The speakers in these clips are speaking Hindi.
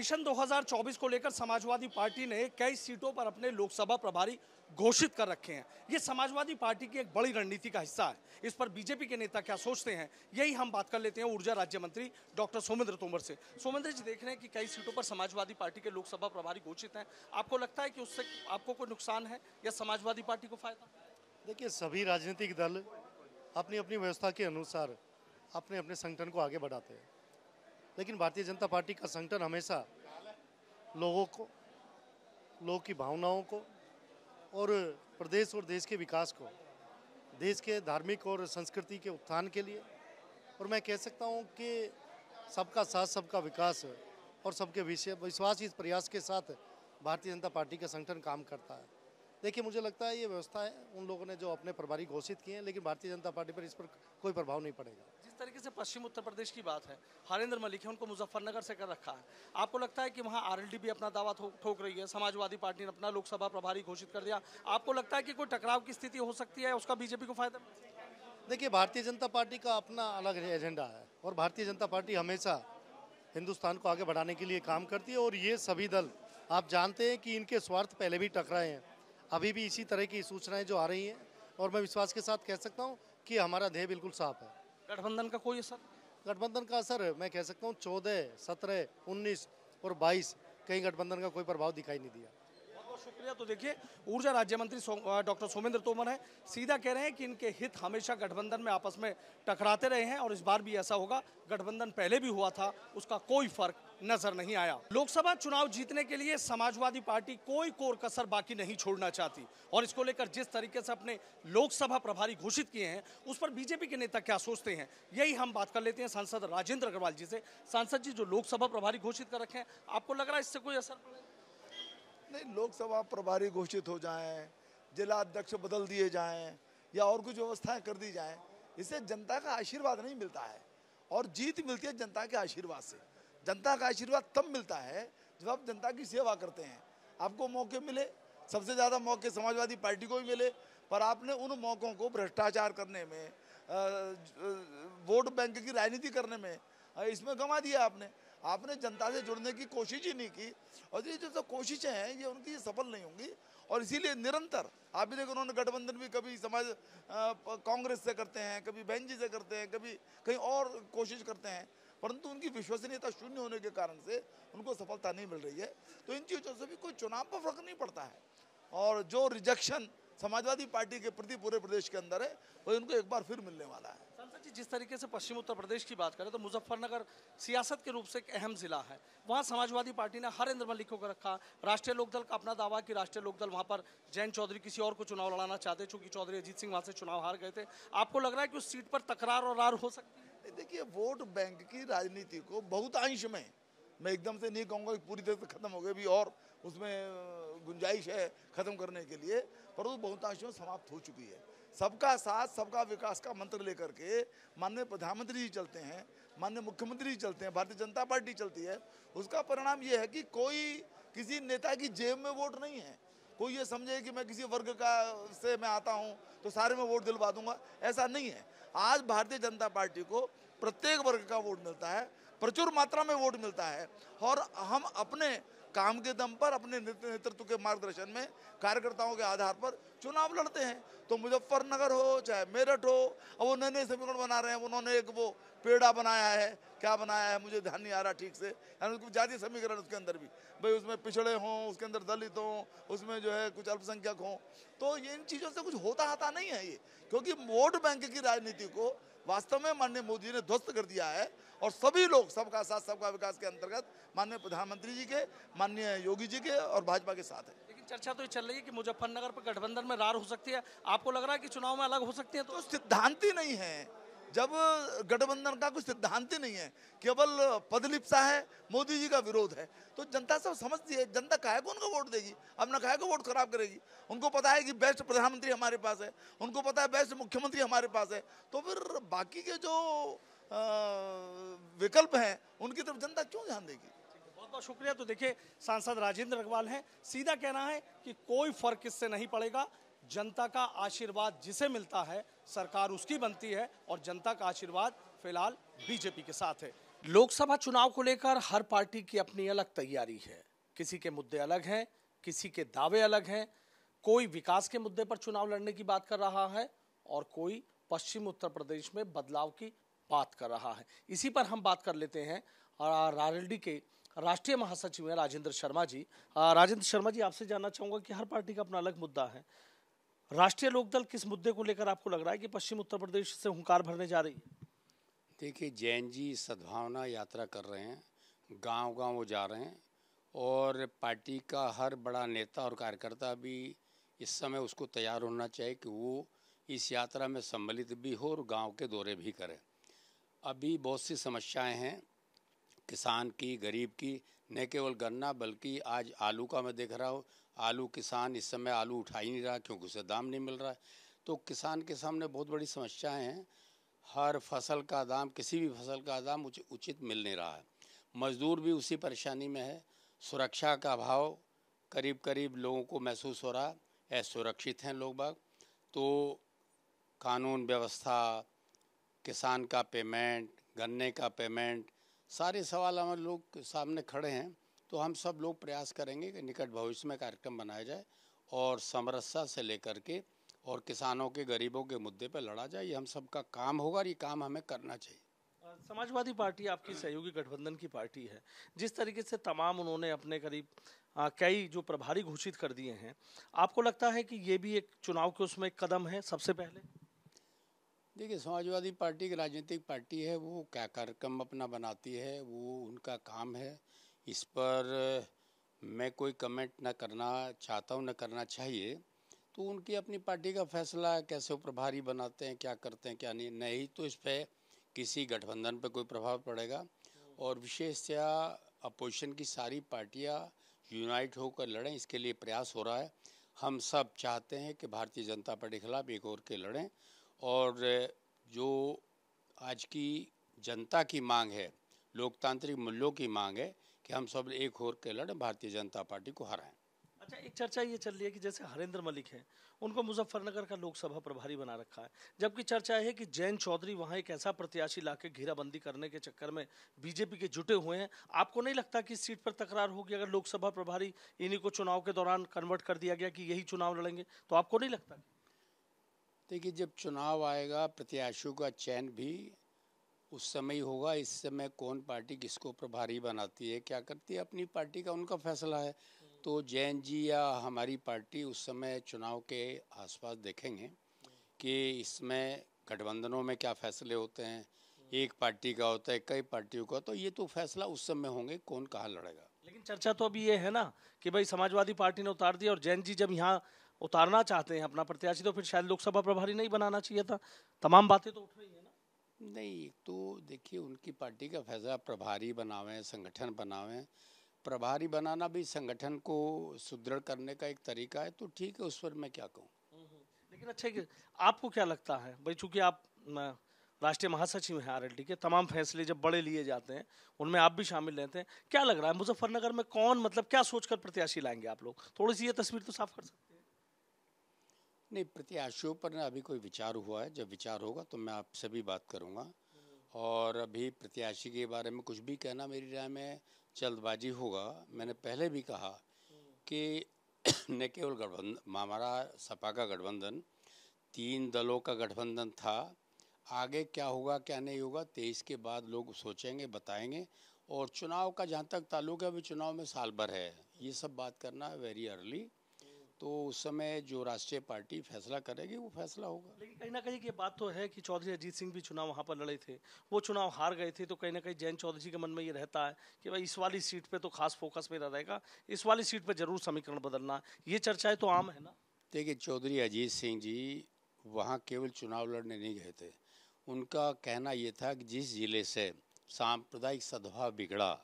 मिशन 2024 को लेकर समाजवादी पार्टी ने कई सीटों पर अपने लोकसभा प्रभारी घोषित कर रखे हैं। ये समाजवादी पार्टी की एक बड़ी रणनीति का हिस्सा है। इस पर बीजेपी के नेता क्या सोचते हैं, यही हम बात कर लेते हैं ऊर्जा राज्य मंत्री डॉक्टर सोमेंद्र तोमर से। सोमेंद्र जी, देख रहे हैं कि कई सीटों पर समाजवादी पार्टी के लोकसभा प्रभारी घोषित हैं। आपको लगता है कि उससे आपको कोई नुकसान है या समाजवादी पार्टी को फायदा? देखिए, सभी राजनीतिक दल अपनी अपनी व्यवस्था के अनुसार अपने अपने संगठन को आगे बढ़ाते हैं, लेकिन भारतीय जनता पार्टी का संगठन हमेशा लोगों को, लोगों की भावनाओं को और प्रदेश और देश के विकास को, देश के धार्मिक और संस्कृति के उत्थान के लिए, और मैं कह सकता हूं कि सबका साथ सबका विकास और सबके विश्वास, इस प्रयास के साथ भारतीय जनता पार्टी का संगठन काम करता है। देखिए, मुझे लगता है ये व्यवस्था है उन लोगों ने जो अपने प्रभारी घोषित किए हैं, लेकिन भारतीय जनता पार्टी पर इस पर कोई प्रभाव नहीं पड़ेगा। जिस तरीके से पश्चिम उत्तर प्रदेश की बात है, हरेंद्र मलिक है, उनको मुजफ्फरनगर से कर रखा है। आपको लगता है कि वहाँ आरएलडी भी अपना दावा ठोक रही है, समाजवादी पार्टी ने अपना लोकसभा प्रभारी घोषित कर दिया। आपको लगता है कि कोई टकराव की स्थिति हो सकती है, उसका बीजेपी को फायदा? देखिए, भारतीय जनता पार्टी का अपना अलग एजेंडा है और भारतीय जनता पार्टी हमेशा हिंदुस्तान को आगे बढ़ाने के लिए काम करती है, और ये सभी दल आप जानते हैं कि इनके स्वार्थ पहले भी टकराए हैं, अभी भी इसी तरह की सूचनाएं जो आ रही हैं, और मैं विश्वास के साथ कह सकता हूं कि हमारा ध्येय बिल्कुल साफ है। गठबंधन का कोई असर? गठबंधन का असर मैं कह सकता हूं 14, 17, 19 और 22 कहीं गठबंधन का कोई प्रभाव दिखाई नहीं दिया। बहुत शुक्रिया। तो देखिए, ऊर्जा राज्य मंत्री डॉक्टर सोमेंद्र तोमर है, सीधा कह रहे हैं कि इनके हित हमेशा गठबंधन में आपस में टकराते रहे हैं और इस बार भी ऐसा होगा। गठबंधन पहले भी हुआ था, उसका कोई फर्क नजर नहीं आया। लोकसभा चुनाव जीतने के लिए समाजवादी पार्टी कोई कोर कसर बाकी नहीं छोड़ना चाहती, और इसको लेकर जिस तरीके से अपने लोकसभा प्रभारी घोषित किए हैं, उस पर बीजेपी के नेता क्या सोचते हैं, यही हम बात कर लेते हैं सांसद राजेंद्र अग्रवाल जी से। सांसद जी, जो लोकसभा प्रभारी घोषित कर रखे हैं, आपको लग रहा है इससे कोई असर पड़ेगा? नहीं, लोकसभा प्रभारी घोषित हो जाएं, जिला अध्यक्ष बदल दिए जाएं या और कुछ व्यवस्थाएं कर दी जाएं, इससे जनता का आशीर्वाद नहीं मिलता है, और जीत मिलती है जनता के आशीर्वाद से। जनता का आशीर्वाद तब मिलता है जब आप जनता की सेवा करते हैं। आपको मौके मिले, सबसे ज़्यादा मौके समाजवादी पार्टी को भी मिले, पर आपने उन मौक़ों को भ्रष्टाचार करने में, वोट बैंक की राजनीति करने में, इसमें गंवा दिया आपने जनता से जुड़ने की कोशिश ही नहीं की, और ये जो कोशिशें हैं ये उनकी सफल नहीं होंगी। और इसीलिए निरंतर आप भी देखो, उन्होंने गठबंधन भी कभी कांग्रेस से करते हैं, कभी बहनजी से करते हैं, कभी कहीं और कोशिश करते हैं, परंतु उनकी विश्वसनीयता शून्य होने के कारण से उनको सफलता नहीं मिल रही है। तो इन चीज़ों से भी कोई चुनाव पर फर्क नहीं पड़ता है, और जो रिजेक्शन समाजवादी पार्टी के प्रति पूरे प्रदेश के अंदर है, वो उनको एक बार फिर मिलने वाला है। सांसद जी, जिस तरीके से पश्चिम उत्तर प्रदेश की बात करें तो मुजफ्फरनगर सियासत के रूप से एक अहम जिला है। वहाँ समाजवादी पार्टी ने हरेंद्र मलिक को रखा। राष्ट्रीय लोकदल का अपना दावा कि राष्ट्रीय लोकदल वहाँ पर जयंत चौधरी किसी और को चुनाव लड़ाना चाहते, चूंकि चौधरी अजीत सिंह वहाँ से चुनाव हार गए थे। आपको लग रहा है कि उस सीट पर तकरार और रार हो सकती है? देखिए, वोट बैंक की राजनीति को बहुतांश में, मैं एकदम से नहीं कहूँगा कि पूरी तरह से खत्म हो गई, भी और उसमें गुंजाइश है खत्म करने के लिए, परंतु बहुतांश में समाप्त हो चुकी है। सबका साथ सबका विकास का मंत्र लेकर के माननीय प्रधानमंत्री जी चलते हैं, माननीय मुख्यमंत्री जी चलते हैं, भारतीय जनता पार्टी चलती है। उसका परिणाम ये है कि कोई किसी नेता की जेब में वोट नहीं है। कोई ये समझे कि मैं किसी वर्ग से मैं आता हूँ तो सारे में वोट दिलवा दूंगा, ऐसा नहीं है। आज भारतीय जनता पार्टी को प्रत्येक वर्ग का वोट मिलता है, प्रचुर मात्रा में वोट मिलता है, और हम अपने काम के दम पर, अपने नेतृत्व के मार्गदर्शन में, कार्यकर्ताओं के आधार पर चुनाव लड़ते हैं। तो मुजफ्फरनगर हो चाहे मेरठ हो, अब वो नए नए समीकरण बना रहे हैं। उन्होंने एक वो पेड़ा बनाया है, क्या बनाया है मुझे ध्यान नहीं आ रहा ठीक से, यानी उसको जातीय समीकरण उसके अंदर भी, भाई उसमें पिछड़े हों, उसके अंदर दलित हों, उसमें जो है कुछ अल्पसंख्यक हों। तो ये इन चीज़ों से कुछ होता आता नहीं है ये, क्योंकि वोट बैंक की राजनीति को वास्तव में माननीय मोदी जी ने ध्वस्त कर दिया है, और सभी लोग सबका साथ सबका विकास के अंतर्गत माननीय प्रधानमंत्री जी के, माननीय योगी जी के और भाजपा के साथ है। लेकिन चर्चा तो ये चल रही है कि मुजफ्फरनगर पर गठबंधन में रार हो सकती है। आपको लग रहा है कि चुनाव में अलग हो सकती है? तो सिद्धांत ही नहीं है। जब गठबंधन का कुछ सिद्धांत ही नहीं है, केवल पदलिप्सा है, मोदी जी का विरोध है, तो जनता सब समझती है। जनता काहे को उनको वोट देगी, अपना काहे को वोट खराब करेगी? उनको पता है कि बेस्ट प्रधानमंत्री हमारे पास है, उनको पता है बेस्ट मुख्यमंत्री हमारे पास है, तो फिर बाकी के जो विकल्प हैं उनकी तरफ जनता क्यों ध्यान देगी? बहुत बहुत शुक्रिया। तो देखिए, सांसद राजेंद्र अग्रवाल हैं, सीधा कहना है कि कोई फर्क इससे नहीं पड़ेगा। जनता का आशीर्वाद जिसे मिलता है, सरकार उसकी बनती है, और जनता का आशीर्वाद फिलहाल बीजेपी के साथ है। लोकसभा चुनाव को लेकर हर पार्टी की अपनी अलग तैयारी है। किसी के मुद्दे अलग हैं, किसी के दावे अलग हैं। कोई विकास के मुद्दे पर चुनाव लड़ने की बात कर रहा है और कोई पश्चिम उत्तर प्रदेश में बदलाव की बात कर रहा है। इसी पर हम बात कर लेते हैं आरएलडी के राष्ट्रीय महासचिव हैं राजेंद्र शर्मा जी। राजेंद्र शर्मा जी, आपसे जानना चाहूंगा कि हर पार्टी का अपना अलग मुद्दा है। राष्ट्रीय लोकदल किस मुद्दे को लेकर आपको लग रहा है कि पश्चिम उत्तर प्रदेश से हुंकार भरने जा रही है? देखिए, जैन जी सद्भावना यात्रा कर रहे हैं, गांव-गांव वो जा रहे हैं और पार्टी का हर बड़ा नेता और कार्यकर्ता भी इस समय उसको तैयार होना चाहिए कि वो इस यात्रा में सम्मिलित भी हो और गांव के दौरे भी करे। अभी बहुत सी समस्याएं हैं किसान की, गरीब की, न केवल गन्ना बल्कि आज आलू का मैं देख रहा हूँ। आलू किसान इस समय आलू उठा ही नहीं रहा क्योंकि उसे दाम नहीं मिल रहा है। तो किसान के सामने बहुत बड़ी समस्याएं हैं। हर फसल का दाम, किसी भी फसल का दाम उचित मिल नहीं रहा है। मजदूर भी उसी परेशानी में है। सुरक्षा का अभाव करीब करीब लोगों को महसूस हो रहा है। असुरक्षित हैं लोग बाग। तो कानून व्यवस्था, किसान का पेमेंट, गन्ने का पेमेंट, सारे सवाल हमारे लोग सामने खड़े हैं। तो हम सब लोग प्रयास करेंगे कि निकट भविष्य में कार्यक्रम बनाया जाए और समरसता से लेकर के और किसानों के, गरीबों के मुद्दे पर लड़ा जाए। ये हम सबका काम होगा और ये काम हमें करना चाहिए। समाजवादी पार्टी आपकी सहयोगी गठबंधन की पार्टी है। जिस तरीके से तमाम उन्होंने अपने करीब कई जो प्रभारी घोषित कर दिए हैं, आपको लगता है कि ये भी एक चुनाव के उसमें एक कदम है सबसे पहले? देखिए, समाजवादी पार्टी की राजनीतिक पार्टी है, वो क्या कार्यक्रम अपना बनाती है वो उनका काम है। इस पर मैं कोई कमेंट न करना चाहता हूँ, न करना चाहिए। तो उनकी अपनी पार्टी का फैसला है, कैसे वो प्रभारी बनाते हैं, क्या करते हैं, क्या नहीं। नहीं तो इस पर किसी गठबंधन पर कोई प्रभाव पड़ेगा। और विशेषतया अपोजिशन की सारी पार्टियां यूनाइट होकर लड़ें, इसके लिए प्रयास हो रहा है। हम सब चाहते हैं कि भारतीय जनता पार्टी के खिलाफ एक और के लड़ें। और जो आज की जनता की मांग है, लोकतांत्रिक मूल्यों की मांग है कि हम सब एक होर के लड़ें, भारतीय जनता पार्टी को हराएं। अच्छा, एक चर्चा ये चल रही है कि जैसे हरेंद्र मलिक हैं, उनको मुजफ्फरनगर का लोकसभा प्रभारी बना रखा है, जबकि चर्चा है कि जयंत चौधरी वहां एक ऐसा प्रत्याशी लाके घेराबंदी करने के चक्कर में बीजेपी के जुटे हुए हैं। आपको नहीं लगता कि इस सीट पर तकरार होगी अगर लोकसभा प्रभारी इन्हीं को चुनाव के दौरान कन्वर्ट कर दिया गया कि यही चुनाव लड़ेंगे? तो आपको नहीं लगता? देखिए, जब चुनाव आएगा प्रत्याशियों का चयन भी उस समय ही होगा। इस समय कौन पार्टी किसको प्रभारी बनाती है, क्या करती है, अपनी पार्टी का उनका फैसला है। तो जैन जी या हमारी पार्टी उस समय चुनाव के आसपास देखेंगे कि इसमें गठबंधनों में क्या फैसले होते हैं, एक पार्टी का होता है, कई पार्टियों का। तो ये तो फैसला उस समय होंगे कौन कहाँ लड़ेगा। लेकिन चर्चा तो अभी ये है ना कि भाई समाजवादी पार्टी ने उतार दिया और जैन जी जब यहाँ उतारना चाहते हैं अपना प्रत्याशी, तो फिर शायद लोकसभा प्रभारी नहीं बनाना चाहिए था। तमाम बातें तो उठ रही है ना। नहीं, तो देखिए, उनकी पार्टी का फैसला, प्रभारी बनावें, संगठन बनावें। प्रभारी बनाना भी संगठन को सुदृढ़ करने का एक तरीका है, तो ठीक है, उस पर मैं क्या कहूँ। लेकिन अच्छा कि आपको क्या लगता है भाई, चूंकि आप राष्ट्रीय महासचिव हैं आरएलडी के, तमाम फैसले जब बड़े लिए जाते हैं उनमें आप भी शामिल रहते हैं, क्या लग रहा है मुजफ्फरनगर में कौन, मतलब क्या सोचकर प्रत्याशी लाएंगे आप लोग? थोड़ी सी ये तस्वीर तो साफ कर सकते हैं। नहीं, प्रत्याशियों पर ना अभी कोई विचार हुआ है। जब विचार होगा तो मैं आपसे भी बात करूंगा। और अभी प्रत्याशी के बारे में कुछ भी कहना मेरी राय में जल्दबाजी होगा। मैंने पहले भी कहा कि न केवल गठबंधन, हमारा सपा का गठबंधन 3 दलों का गठबंधन था। आगे क्या होगा क्या नहीं होगा 23 के बाद लोग सोचेंगे, बताएंगे। और चुनाव का जहाँ तक ताल्लुक है, अभी चुनाव में साल भर है, ये सब बात करना है वेरी अर्ली। तो उस समय जो राष्ट्रीय पार्टी फैसला करेगी वो फैसला होगा। लेकिन कहीं ना कहीं ये बात तो है कि चौधरी अजीत सिंह भी चुनाव वहां पर लड़े थे, वो चुनाव हार गए थे। तो कहीं ना कहीं जयंत चौधरी के मन में ये रहता है कि भाई इस वाली सीट पे तो खास फोकस मेरा रहेगा, इस वाली सीट पे जरूर समीकरण बदलना। ये चर्चाएं तो आम है ना। देखिए, चौधरी अजीत सिंह जी वहाँ केवल चुनाव लड़ने नहीं गए थे। उनका कहना ये था कि जिस जिले से सांप्रदायिक सद्भाव बिगड़ा,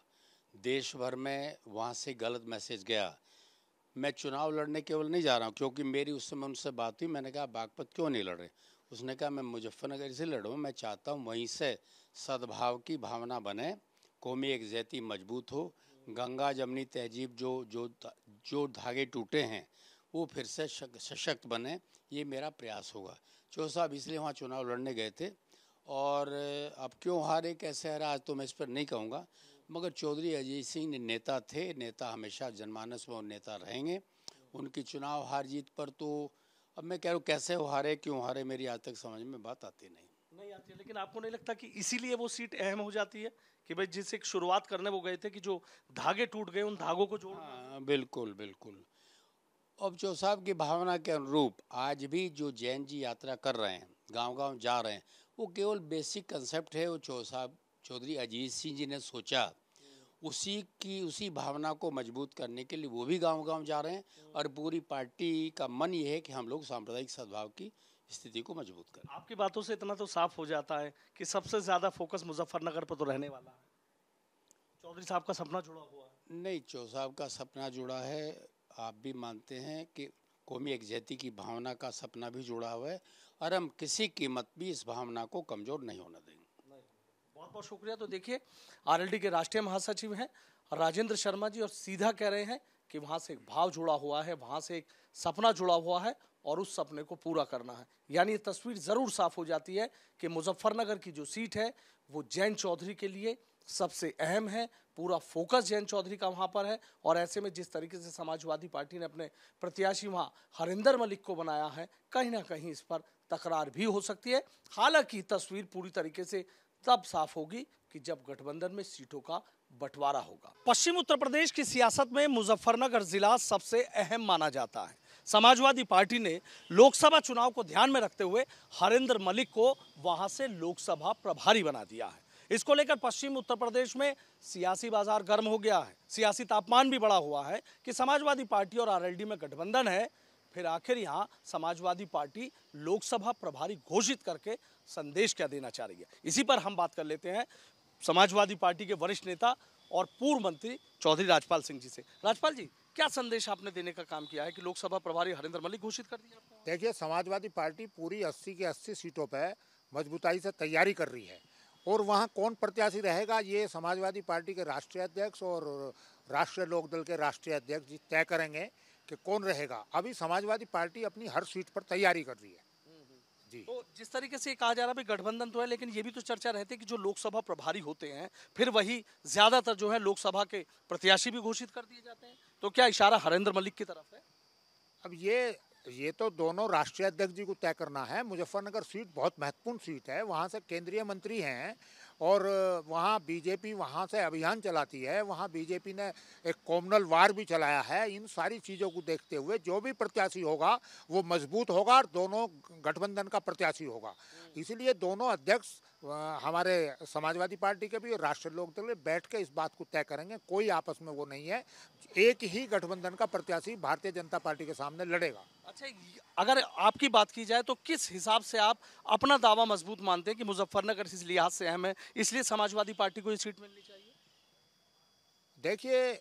देश भर में वहाँ से गलत मैसेज गया, मैं चुनाव लड़ने केवल नहीं जा रहा हूँ। क्योंकि मेरी उस समय उनसे बात हुई, मैंने कहा बागपत क्यों नहीं लड़ रहे? उसने कहा मैं मुजफ्फरनगर से लड़ूँ, मैं चाहता हूँ वहीं से सद्भाव की भावना बने, कौमी एकजुटता मजबूत हो, गंगा जमनी तहजीब जो धागे टूटे हैं वो फिर से सशक्त बने। ये मेरा प्रयास होगा। चौधरी साहब इसलिए वहाँ चुनाव लड़ने गए थे और अब क्यों हारे कैसे हारा आज तो मैं इस पर नहीं कहूँगा, मगर चौधरी अजीत सिंह नेता थे, नेता हमेशा जनमानस में वो नेता रहेंगे। उनकी चुनाव हार जीत पर तो अब मैं कह रहा हूँ कैसे वो हारे क्यों हारे मेरी आज तक समझ में बात आती नहीं आती है। लेकिन आपको नहीं लगता कि इसीलिए वो सीट अहम हो जाती है कि भाई जिस एक शुरुआत करने वो गए थे कि जो धागे टूट गए उन धागों को जोड़। हाँ बिल्कुल बिल्कुल। अब चौ साहब की भावना के अनुरूप आज भी जो जैन जी यात्रा कर रहे हैं, गांव-गांव जा रहे हैं, वो केवल बेसिक कंसेप्ट है। वो चौधरी अजीत सिंह जी ने सोचा, उसी भावना को मजबूत करने के लिए वो भी गांव-गांव जा रहे हैं और पूरी पार्टी का मन ये है कि हम लोग सांप्रदायिक सद्भाव की स्थिति को मजबूत करें। आपकी बातों से इतना तो साफ हो जाता है कि सबसे ज्यादा फोकस मुजफ्फरनगर पर तो रहने वाला है। चौधरी साहब का सपना जुड़ा हुआ है। नहीं, चौ साहब का सपना जुड़ा है, आप भी मानते हैं कि कौमी एकजहती की भावना का सपना भी जुड़ा हुआ है और हम किसी कीमत भी इस भावना को कमजोर नहीं होने देंगे। बहुत बहुत शुक्रिया। तो देखिए आरएलडी के राष्ट्रीय महासचिव हैं राजेंद्र शर्मा जी और सीधा कह रहे हैं कि वहां से एक भाव जुड़ा हुआ है, वहां से एक सपना जुड़ा हुआ है और उस सपने को पूरा करना है। यानी ये तस्वीर जरूर साफ हो जाती है कि मुजफ्फरनगर की जो सीट है वो जैन चौधरी के लिए सबसे अहम है। पूरा फोकस जैन चौधरी का वहां पर है और ऐसे में जिस तरीके से समाजवादी पार्टी ने अपने प्रत्याशी वहां हरिंदर मलिक को बनाया है, कहीं ना कहीं इस पर तकरार भी हो सकती है। हालांकि तस्वीर पूरी तरीके से तब साफ होगी कि जब गठबंधन में सीटों का बंटवारा होगा। पश्चिम उत्तर प्रदेश की सियासत में मुजफ्फरनगर जिला सबसे अहम माना जाता है। समाजवादी पार्टी ने लोकसभा चुनाव को ध्यान में रखते हुए हरिंदर मलिक को वहां से लोकसभा प्रभारी बना दिया है। इसको लेकर पश्चिम उत्तर प्रदेश में सियासी बाजार गर्म हो गया है। सियासी तापमान भी बढ़ा हुआ है कि समाजवादी पार्टी और आरएलडी में गठबंधन है, फिर आखिर यहां समाजवादी पार्टी लोकसभा प्रभारी घोषित करके संदेश क्या देना चाह रही है। इसी पर हम बात कर लेते हैं समाजवादी पार्टी के वरिष्ठ नेता और पूर्व मंत्री चौधरी राजपाल सिंह जी से। राजपाल जी, क्या संदेश आपने देने का काम किया है कि लोकसभा प्रभारी हरिंदर मलिक घोषित कर दिया आपने? देखिए, समाजवादी पार्टी पूरी 80 की 80 सीटों पर मजबूताई से तैयारी कर रही है और वहाँ कौन प्रत्याशी रहेगा ये समाजवादी पार्टी के राष्ट्रीय अध्यक्ष और राष्ट्रीय लोकदल के राष्ट्रीय अध्यक्ष जी तय करेंगे कि कौन रहेगा। अभी समाजवादी पार्टी अपनी हर सीट पर तैयारी कर रही है जी। तो जिस तरीके से कहा जा रहा है गठबंधन तो है, लेकिन ये भी तो चर्चा रहती है कि जो लोकसभा प्रभारी होते हैं फिर वही ज्यादातर जो है लोकसभा के प्रत्याशी भी घोषित कर दिए जाते हैं। तो क्या इशारा हरिंदर मलिक की तरफ है? अब ये तो दोनों राष्ट्रीय अध्यक्ष जी को तय करना है। मुजफ्फरनगर सीट बहुत महत्वपूर्ण सीट है, वहाँ से केंद्रीय मंत्री हैं और वहाँ बीजेपी वहाँ से अभियान चलाती है। वहाँ बीजेपी ने एक कॉमनल वार भी चलाया है। इन सारी चीज़ों को देखते हुए जो भी प्रत्याशी होगा वो मजबूत होगा और दोनों गठबंधन का प्रत्याशी होगा। इसलिए दोनों अध्यक्ष हमारे समाजवादी पार्टी के भी और राष्ट्रीय लोकदल में बैठ के इस बात को तय करेंगे। कोई आपस में वो नहीं है, एक ही गठबंधन का प्रत्याशी भारतीय जनता पार्टी के सामने लड़ेगा। अच्छा, अगर आपकी बात की जाए तो किस हिसाब से आप अपना दावा मजबूत मानते हैं कि मुजफ्फरनगर इस लिहाज से अहम है इसलिए समाजवादी पार्टी को ये सीट मिलनी चाहिए? देखिए,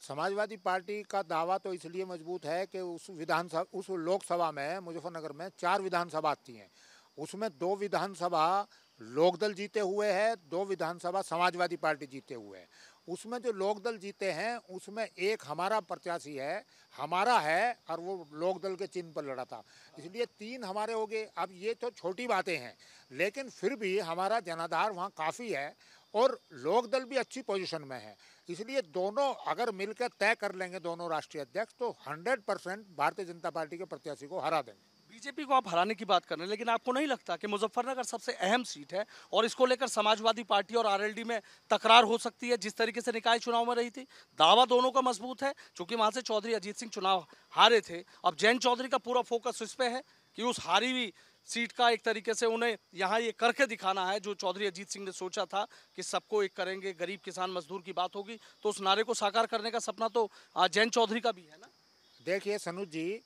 समाजवादी पार्टी का दावा तो इसलिए मजबूत है कि उस लोकसभा में मुजफ्फरनगर में 4 विधानसभा आती हैं, उसमें 2 विधानसभा लोकदल जीते हुए है, 2 विधानसभा समाजवादी पार्टी जीते हुए है। उसमें जो लोकदल जीते हैं उसमें एक हमारा प्रत्याशी है, हमारा है और वो लोकदल के चिन्ह पर लड़ा था, इसलिए 3 हमारे हो गए। अब ये तो छोटी बातें हैं लेकिन फिर भी हमारा जनाधार वहाँ काफ़ी है और लोकदल भी अच्छी पोजीशन में है। इसलिए दोनों अगर मिलकर तय कर लेंगे दोनों राष्ट्रीय अध्यक्ष तो 100% भारतीय जनता पार्टी के प्रत्याशी को हरा देंगे। बीजेपी को आप हराने की बात कर रहे हैं, लेकिन आपको नहीं लगता कि मुजफ्फरनगर सबसे अहम सीट है और इसको लेकर समाजवादी पार्टी और आरएलडी में तकरार हो सकती है जिस तरीके से निकाय चुनाव में रही थी? दावा दोनों का मजबूत है क्योंकि वहां से चौधरी अजीत सिंह चुनाव हारे थे। अब जैन चौधरी का पूरा फोकस इस पे है कि उस हारी हुई सीट का एक तरीके से उन्हें यहाँ ये करके दिखाना है जो चौधरी अजीत सिंह ने सोचा था कि सबको एक करेंगे, गरीब किसान मजदूर की बात होगी, तो उस नारे को साकार करने का सपना तो जैन चौधरी का भी है ना। देखिए सनुज जी,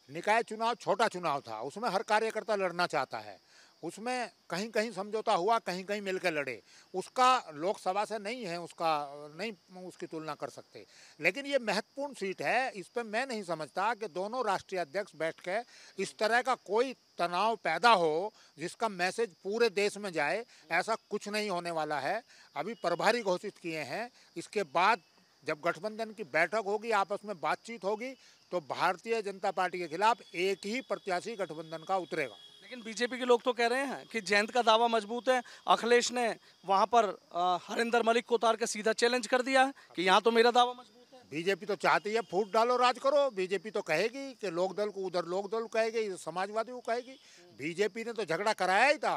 निकाय चुनाव छोटा चुनाव था, उसमें हर कार्यकर्ता लड़ना चाहता है, उसमें कहीं कहीं समझौता हुआ, कहीं कहीं मिलकर लड़े। उसका लोकसभा से नहीं है, नहीं उसकी तुलना कर सकते। लेकिन ये महत्वपूर्ण सीट है, इस पर मैं नहीं समझता कि दोनों राष्ट्रीय अध्यक्ष बैठ के इस तरह का कोई तनाव पैदा हो जिसका मैसेज पूरे देश में जाए, ऐसा कुछ नहीं होने वाला है। अभी प्रभारी घोषित किए हैं, इसके बाद जब गठबंधन की बैठक होगी, आपस में बातचीत होगी तो भारतीय जनता पार्टी के खिलाफ एक ही प्रत्याशी गठबंधन का उतरेगा। लेकिन बीजेपी के लोग तो कह रहे हैं कि जयंत का दावा मजबूत है। अखिलेश ने वहां पर हरिंदर मलिक को उतार के सीधा चैलेंज कर दिया है कि यहाँ तो मेरा दावा मजबूत है। बीजेपी तो चाहती है फूट डालो राज करो। बीजेपी तो कहेगी कि लोकदल को उधर लोकदल कहेगी, समाजवादी को कहेगी। बीजेपी ने तो झगड़ा कराया ही था।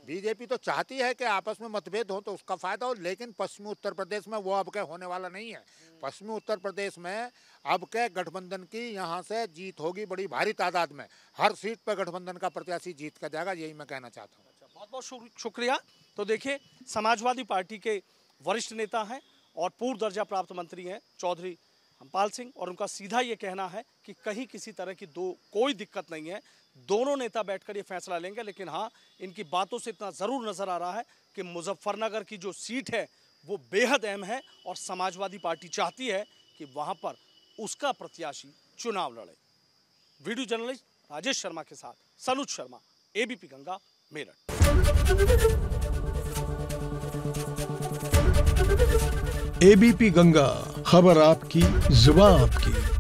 बीजेपी तो चाहती है कि आपस में मतभेद हो तो उसका फायदा हो, लेकिन पश्चिमी उत्तर प्रदेश में वो अब के होने वाला नहीं है। पश्चिमी उत्तर प्रदेश में अब के गठबंधन की यहाँ से जीत होगी बड़ी भारी तादाद में। हर सीट पर गठबंधन का प्रत्याशी जीत कर जाएगा, यही मैं कहना चाहता हूँ। बहुत बहुत शुक्रिया। तो देखिए, समाजवादी पार्टी के वरिष्ठ नेता हैं और पूर्व दर्जा प्राप्त मंत्री हैं चौधरी हमपाल सिंह, और उनका सीधा ये कहना है कि कहीं किसी तरह की कोई दिक्कत नहीं है। दोनों नेता बैठकर ये फैसला लेंगे। लेकिन हाँ, इनकी बातों से इतना ज़रूर नज़र आ रहा है कि मुजफ्फरनगर की जो सीट है वो बेहद अहम है और समाजवादी पार्टी चाहती है कि वहाँ पर उसका प्रत्याशी चुनाव लड़े। वीडियो जर्नलिस्ट राजेश शर्मा के साथ सनुज शर्मा, एबीपी गंगा, मेरठ। एबीपी गंगा, खबर आपकी, जुबान आपकी।